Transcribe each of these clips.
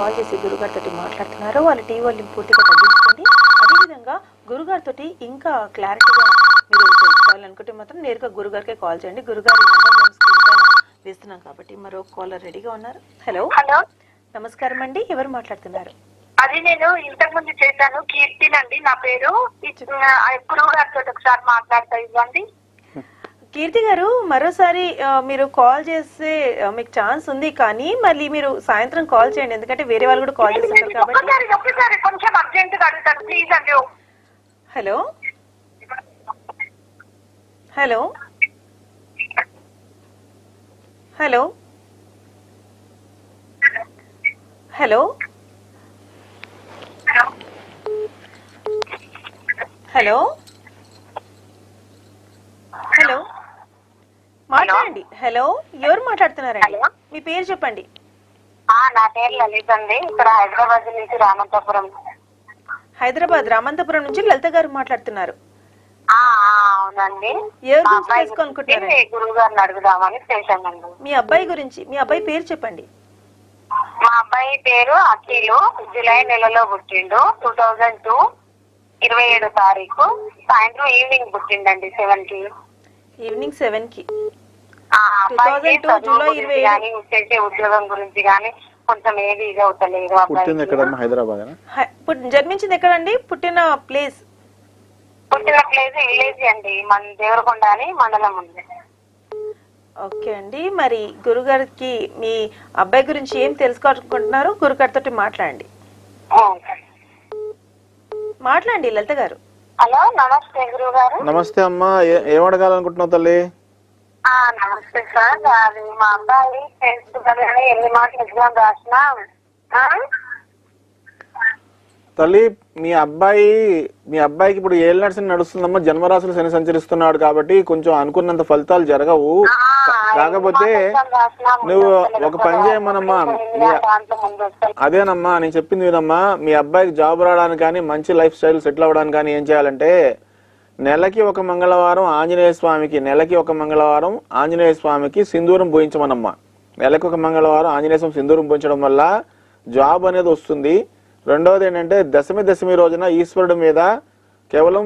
Call చేసి గురుగారితో మాట్లాడుతున్నారో వాళ్ళ టీవీ వాల్యూమ్ పూర్తిగా తగ్గించుకోండి. అదేవిధంగా గురుగారితో ఇంకా క్లారిటీగా మీరు తెలుసుకోవాలనుకుంటే మాత్రం నేరుగా గురుగారికే కాల్ చేయండి. గురుగారి నెంబర్ మేము స్క్రీన్ పైన వేస్తున్నాం కాబట్టి. మరో కాలర్ రెడీగా ఉన్నారు. హలో హలో, నమస్కారం అండి, ఎవరు మాట్లాడుతున్నారు? అది నేను ఇంతకు ముందు చేశాను, కీర్తినండి నా పేరు. గురువు గారితో ఒకసారి మాట్లాడతా ఇవ్వండి. కీర్తి గారు, మరోసారి మీరు కాల్ చేస్తే మీకు ఛాన్స్ ఉంది, కానీ మళ్ళీ మీరు సాయంత్రం కాల్ చేయండి, ఎందుకంటే వేరే వాళ్ళు కూడా కాల్ చేస్తున్నారు కాబట్టి. ఒక్కసారి కొంచెం అర్జెంట్ గా అడుగుతాను ప్లీజ్ అండి. Hello hello hello hello hello hello మాట్లాడండి. హలో, ఎవరు మాట్లాడుతున్నారండి? మీ పేరు చెప్పండి. నా పేరు లలిత అండి, ఇక్కడ హైదరాబాద్ నుంచి రామంతపురం. హైదరాబాద్ రామంతపురం నుంచి లలిత గారు మాట్లాడుతున్నారు. అవునండి. ఎవరి గురించి తెలుసుకోనుకుంటున్నారు? గురువు గారిని అడుగుదామని చేశానండి. మీ అబ్బాయి గురించి, మీ అబ్బాయి పేరు చెప్పండి. మా అబ్బాయి పేరు అఖిలు, జూలై నెలలో పుట్టిండు. 2002 27వ తారీఖు సాయంత్రం ఈవినింగ్ పుట్టిండండి 7 కి. ఈవినింగ్ 7 కి. 2002 జూలై 27 ఉద్యోగం గురించి గానీ కొంచెం ఏది ఇది అవుతలేదు. జన్మించింది ఎక్కడండి? పుట్టిన ప్లేస్ విలేజ్ అండి, మన దేవరకొండ అని మండలం ఉంది. ఓకే అండి, మరి గురుగారికి మీ అబ్బాయి గురించి ఏం తెలుసుకోవాలనుకుంటున్నారు? గురుగారితో మాట్లాడండి. మాట్లాడండి లలిత గారు. హలో, నమస్తే గురువు గారు. నమస్తే అమ్మా, ఏం అడగాలనుకుంటున్నావు తల్లి? నమస్తే సార్. అది మా అబ్బాయి ఎన్ని మార్కులు ఎగ్జామ్ రాసినా తల్లి, మీ అబ్బాయికి ఇప్పుడు ఏళ్ళ నడిచి నడుస్తుందమ్మా. జన్మరాశులు శని సంచరిస్తున్నాడు కాబట్టి కొంచెం అనుకున్నంత ఫలితాలు జరగవు. కాకపోతే నువ్వు ఒక పని చేయమనమ్మా. అదేనమ్మా నేను చెప్పింది వినమ్మా. మీ అబ్బాయికి జాబ్ రావడానికి కానీ మంచి లైఫ్ స్టైల్ సెటిల్ అవ్వడానికి కానీ ఏం చేయాలంటే, నెలకి ఒక మంగళవారం ఆంజనేయ స్వామికి సింధూరం పోయించమనమ్మా. నెలకి ఒక మంగళవారం ఆంజనేయ స్వామి సింధూరం పోయించడం వల్ల జాబ్ అనేది వస్తుంది. రెండవది ఏంటంటే, దశమి రోజున ఈశ్వరుడి మీద కేవలం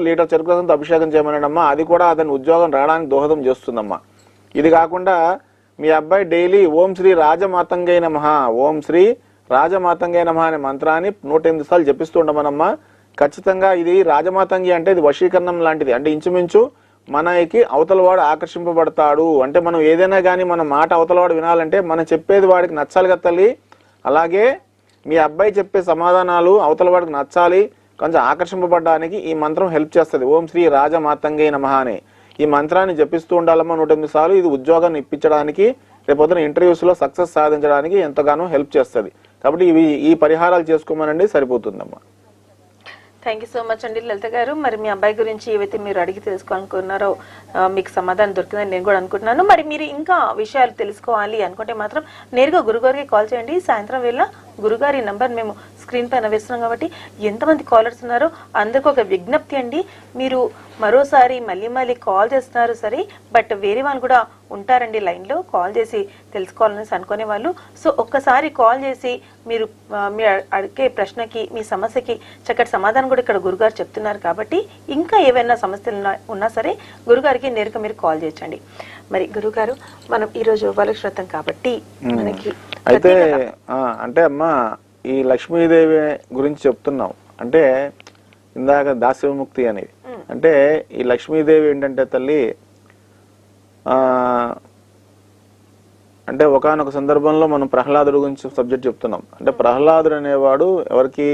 లీటర్ చెరుకు రసంతో అభిషేకం చేయమనమ్మా. అది కూడా అతని ఉద్యోగం రావడానికి దోహదం చేస్తుందమ్మా. ఇది కాకుండా మీ అబ్బాయి డైలీ ఓం శ్రీ రాజమాతంగై నమః అనే మంత్రాన్ని 108 సార్లు జపిస్తూ ఉండమనమ్మా. ఖచ్చితంగా ఇది రాజమాతంగి అంటే ఇది వశీకరణం లాంటిది. అంటే ఇంచుమించు మనకి అవతలవాడు ఆకర్షింపబడతాడు. అంటే మనం ఏదైనా కానీ మన మాట అవతలవాడు వినాలంటే మనం చెప్పేది వాడికి నచ్చాలి కదా తల్లి. అలాగే మీ అబ్బాయి చెప్పే సమాధానాలు అవతల వాడికి నచ్చాలి, కొంచెం ఆకర్షింపబడడానికి ఈ మంత్రం హెల్ప్ చేస్తుంది. ఓం శ్రీ రాజమాతంగై నమః అనే ఈ మంత్రాన్ని జపిస్తూ ఉండాలమ్మా 108 సార్లు. ఇది ఉద్యోగాన్ని ఇప్పించడానికి, రేపొద్దున ఇంటర్వ్యూస్ లో సక్సెస్ సాధించడానికి ఎంతగానో హెల్ప్ చేస్తుంది. కాబట్టి ఈ పరిహారాలు చేసుకోమనండి, సరిపోతుందమ్మా. థ్యాంక్ యూ సో మచ్ అండి లలిత గారు. మరి మీ అబ్బాయి గురించి ఏవైతే మీరు అడిగి తెలుసుకోవాలనుకున్నారో మీకు సమాధానం దొరికిందని నేను కూడా అనుకుంటున్నాను. మరి మీరు ఇంకా విషయాలు తెలుసుకోవాలి అనుకుంటే మాత్రం నేరుగా గురుగారికి కాల్ చేయండి. సాయంత్రం వేళ గురుగారి నంబర్ మేము స్క్రీన్ పైన వేస్తున్నాం కాబట్టి ఎంతమంది కాలర్స్ ఉన్నారో అందరికీ ఒక విజ్ఞప్తి అండి. మీరు మరోసారి మళ్ళీ కాల్ చేస్తున్నారు సరే, బట్ వేరే వాళ్ళు కూడా ఉంటారండి లైన్లో కాల్ చేసి తెలుసుకోవాలని అనుకునే వాళ్ళు. సో ఒక్కసారి కాల్ చేసి మీరు అడిగే ప్రశ్నకి, మీ సమస్యకి చక్కటి సమాధానం కూడా ఇక్కడ గురుగారు చెప్తున్నారు కాబట్టి ఇంకా ఏవైనా సమస్యలు ఉన్నా సరే గురుగారికి నేరుగా మీరు కాల్ చేయొచ్చండి. మరి గురుగారు, మనం ఈరోజు వరలక్ష్మి వ్రతం కాబట్టి మనకి అయితే అంటే అమ్మా ఈ లక్ష్మీదేవి గురించి చెప్తున్నాం. అంటే ఇందాక దాస్యముక్తి అనేది, అంటే ఈ లక్ష్మీదేవి ఏంటంటే తల్లి, అంటే ఒకానొక సందర్భంలో మనం ప్రహ్లాదుడు గురించి సబ్జెక్ట్ చెప్తున్నాం. అంటే ప్రహ్లాదుడు అనేవాడు ఎవరికి?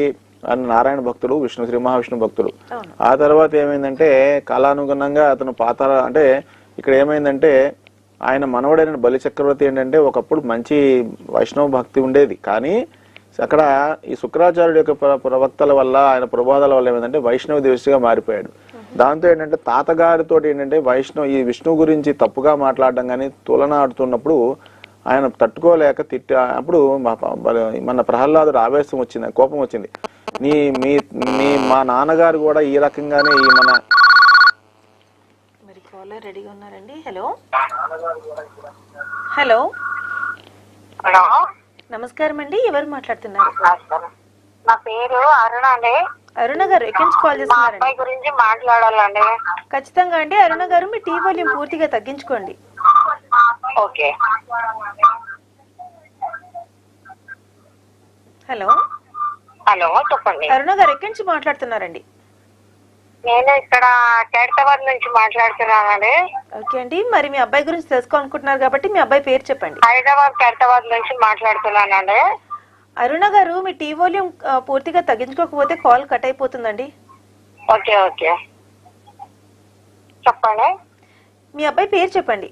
నారాయణ భక్తుడు, శ్రీ మహావిష్ణు భక్తుడు. ఆ తర్వాత ఏమైందంటే కాలానుగుణంగా అతను అంటే ఇక్కడ ఏమైందంటే ఆయన మనవడైన బలి చక్రవర్తి ఏంటంటే ఒకప్పుడు మంచి వైష్ణవ భక్తి ఉండేది, కానీ అక్కడ ఈ శుక్రాచార్యుడు యొక్క ప్రవక్తల వల్ల, ఆయన ప్రబోధాల వల్ల ఏమైందంటే వైష్ణవ దేశగా మారిపోయాడు. దాంతో ఏంటంటే తాతగారితో ఏంటంటే ఈ విష్ణు గురించి తప్పుగా మాట్లాడడం కానీ తులన ఆడుతున్నప్పుడు ఆయన తట్టుకోలేక అప్పుడు మన ప్రహ్లాదుడు ఆవేశం వచ్చింది, కోపం వచ్చింది. మా నాన్నగారు కూడా ఈ రకంగానే రెడీగా ఉన్నారండి. హలో హలో నమస్కారం అండి, ఎవరు మాట్లాడుతున్నారు? నమస్కారం. నా పేరు అరుణ అండి. అరుణ గారు ఎక్కడి నుంచి కాల్ మా చేస్తున్నారండి? అబ్బాయి గురించి మాట్లాడాలండి. ఖచ్చితంగా అండి. అరుణ గారు మీ టీవీ వాల్యూమ్ పూర్తిగా తగ్గించుకోండి. ఓకే. హలో హలో, చెప్పండి. అరుణ గారు ఎక్కడి నుంచి మాట్లాడుతున్నారండి? నేను ఇక్కడ ఖైరతాబాద్ నుంచి మాట్లాడుతున్నానండి. ఓకే అండి, మరి మీ అబ్బాయి గురించి తెలుసుకోవాలనుకుంటున్నారు కాబట్టి మీ అబ్బాయి పేరు చెప్పండి. ఖైరతాబాద్ నుంచి మాట్లాడుతున్నానండి. అరుణ గారు మీ టీవీ వాల్యూమ్ పూర్తిగా తగ్గించుకోకపోతే కాల్ కట్ అయిపోతుందండి. ఓకే ఓకే, చెప్పండి. మీ అబ్బాయి పేరు చెప్పండి.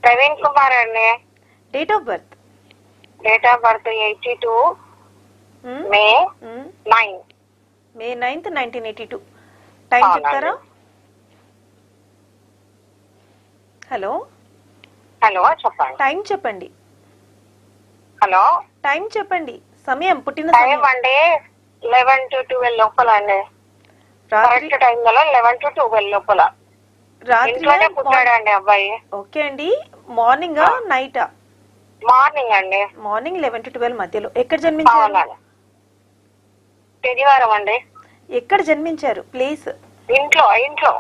ప్రవీణ్ కుమార్ అండి. Date of birth? Date of birth 82 May 9. May 9th 1982. Time చెప్తారా? హలో హలో, చెప్పండి. టైం చెప్పండి. హలో, టైం చెప్పండి. సమయం, పుట్టిన టైం సమయం. అండి 11 to 12 లోపల అండి. రాత్రి కరెక్ట్ టైం లో 11 to 12 లోపల ఇంట్లోనే పుట్టాడు అండి అబ్బాయి. ఓకే అండి. మార్నింగ్ నైటా? మార్నింగ్ అండి. మార్నింగ్ 11 to 12 మధ్యలో. ఎక్కడ జన్మించారు? అవునండి, శనివారం అండి. ఎక్కడ జన్మించారు? ప్లేస్? ఇంట్లో ఇంట్లో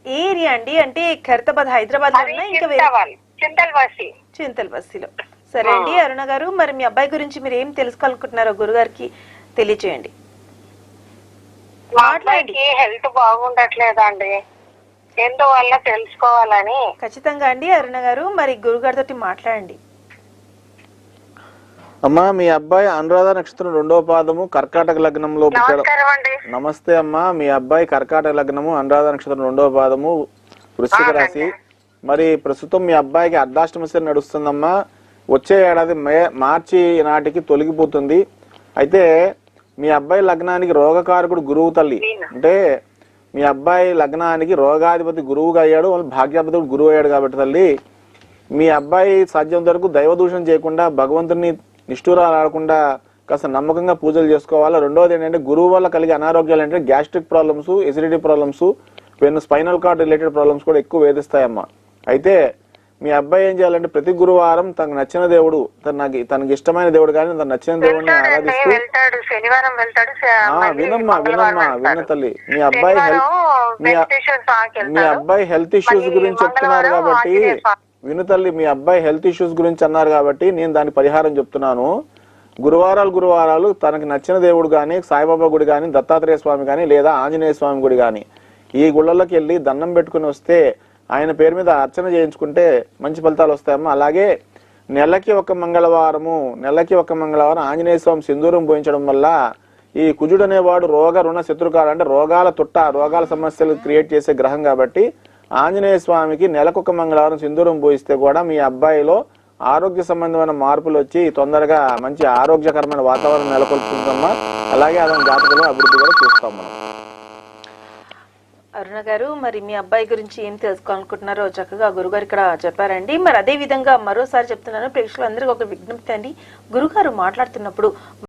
ఏరియా అండి? అంటే ఖైరతాబాద్ హైదరాబాద్ లో ఉన్నా ఇంకా వేరే? చింతల్ బస్సి. చింతల్ బస్సీలో. సరే అండి అరుణ గారు, మరి మీ అబ్బాయి గురించి మీరు ఏం తెలుసుకోవాలనుకుంటున్నారో గురుగారికి తెలియచేయండి. మా అబ్బాయికి హెల్త్ బాగుండట్లేదండి, ఎందువల్ల తెలుసుకోవాలని. ఖచ్చితంగా అండి అరుణ గారు, మరి గురుగారితో మాట్లాడండి. అమ్మా, మీ అబ్బాయి అనురాధ నక్షత్రం 2వ పాదము కర్కాటక లగ్నంలో పుట్టాడు. నమస్కారం అండి. నమస్తే అమ్మా. మీ అబ్బాయి కర్కాటక లగ్నము అనురాధ నక్షత్రం 2వ పాదము వృశ్చిక రాశి. మరి ప్రస్తుతం మీ అబ్బాయికి అర్ధాష్టమ శని నడుస్తుందమ్మా. వచ్చే ఏడాది మార్చి నాటికి తొలగిపోతుంది. అయితే మీ అబ్బాయి లగ్నానికి రోగకారకుడు గురువు తల్లి. అంటే మీ అబ్బాయి లగ్నానికి రోగాధిపతి గురువుగా అయ్యాడు, భాగ్యాధిపతి గురువు అయ్యాడు కాబట్టి తల్లి, మీ అబ్బాయి సాధ్యం వరకు దైవదూషణ చేయకుండా, భగవంతుని నిష్ఠూరాలు ఆడకుండా కాస్త నమ్మకంగా పూజలు చేసుకోవాలి. రెండోది ఏంటంటే గురువు వల్ల కలిగే అనారోగ్యాలు అంటే gastric problems, acidity problems, pen spinal cord related problems కూడా ఎక్కువ వేధిస్తాయమ్మా. అయితే మీ అబ్బాయి ఏం చేయాలంటే ప్రతి గురువారం తనకు నచ్చిన దేవుడు, తనకి ఇష్టమైన దేవుడు కానీ తనకు నచ్చిన దేవుడిని ఆరాధిస్తూ శనివారం వెళ్తాడు. వినమ్మా విన్న తల్లి, మీ అబ్బాయి హెల్త్ ఇష్యూస్ గురించి చెప్తున్నారు కాబట్టి విను తల్లి, మీ అబ్బాయి హెల్త్ ఇష్యూస్ గురించి అన్నారు కాబట్టి నేను దానికి పరిహారం చెప్తున్నాను. గురువారాలు తనకి నచ్చిన దేవుడు కానీ, సాయిబాబా గుడి కానీ, దత్తాత్రేయ స్వామి కానీ, లేదా ఆంజనేయ స్వామి గుడి కానీ ఈ గుళ్ళలోకి వెళ్ళి దండం పెట్టుకుని వస్తే, ఆయన పేరు మీద అర్చన చేయించుకుంటే మంచి ఫలితాలు వస్తాయమ్మా. అలాగే నెలకి ఒక మంగళవారం ఆంజనేయ స్వామి సింధూరం పోయించడం వల్ల ఈ కుజుడు అనేవాడు రోగ రుణ శత్రుకాలు, అంటే రోగాల సమస్యలు క్రియేట్ చేసే గ్రహం కాబట్టి ఆంజనేయ స్వామికి నెలకొక మంగళవారం సింధూరం పోయిస్తే కూడా మీ అబ్బాయిలో ఆరోగ్య సంబంధమైన మార్పులు వచ్చి తొందరగా మంచి ఆరోగ్యకరమైన వాతావరణం నెలకొల్పుతుందమ్మా. అలాగే అతని జాతకంలో అభివృద్ధి కూడా చూస్తాం మనం. అరుణ గారు, మరి మీ అబ్బాయి గురించి ఏం తెలుసుకోవాలనుకుంటున్నారో చక్కగా గురుగారు ఇక్కడ చెప్పారండి. మరి అదే విధంగా మరోసారి చెప్తున్నాను, ప్రేక్షకులందరికీ ఒక విజ్ఞప్తి అండి. గురుగారు మాట్లాడుతున్నప్పుడు